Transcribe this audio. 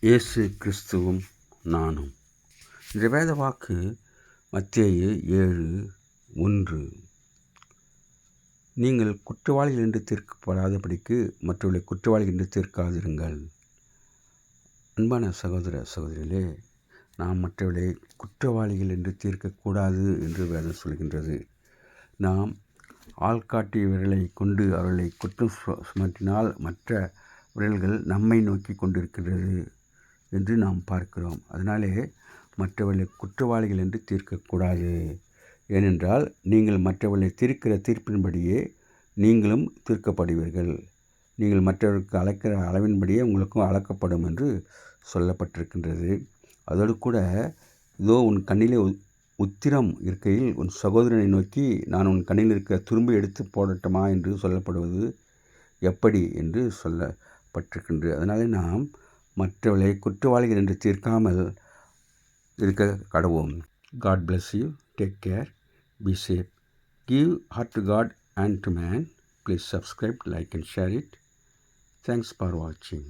இயேசு கிறிஸ்துவும் நானும். இந்த வேத வாக்கு மத்தேயு 7:1. நீங்கள் குற்றவாளிகள் என்று தீர்க்கப்படாதபடிக்கு மற்றவர்களை குற்றவாளிகள் என்று தீர்க்காதிருங்கள். அன்பான சகோதர சகோதரிகளே, நாம் மற்றவர்களை குற்றவாளிகள் என்று தீர்க்கக்கூடாது என்று வேதம் சொல்கின்றது. நாம் ஆள்காட்டிய விரலை கொண்டு அவர்களை குற்றம் சுமத்தினால் மற்ற விரல்கள் நம்மை நோக்கி கொண்டிருக்கின்றது என்று நாம் பார்க்கிறோம். அதனாலே மற்றவர்களை குற்றவாளிகள் என்று தீர்க்கக்கூடாது. ஏனென்றால் நீங்கள் மற்றவர்களை தீர்க்கிற தீர்ப்பின்படியே நீங்களும் தீர்க்கப்படுவீர்கள். நீங்கள் மற்றவர்களுக்கு அளக்கிற அளவின்படியே உங்களுக்கும் அளக்கப்படும் என்று சொல்லப்பட்டிருக்கின்றது. அதோடு கூட இதோ உன் கண்ணிலே உத்திரம் இருக்கையில் உன் சகோதரனை நோக்கி நான் உன் கண்ணில் இருக்கிற துரும்பை எடுத்து போடட்டுமா என்று சொல்லப்படுவது எப்படி என்று சொல்லப்பட்டிருக்கின்றது. அதனாலே நாம் மற்றவர்களை குற்றவாளிகள் என்று தீர்க்காமல் இருக்க கடவோம். God bless you. Take care. Be safe. Give heart to God and to man. Please subscribe, like and share it. Thanks for watching.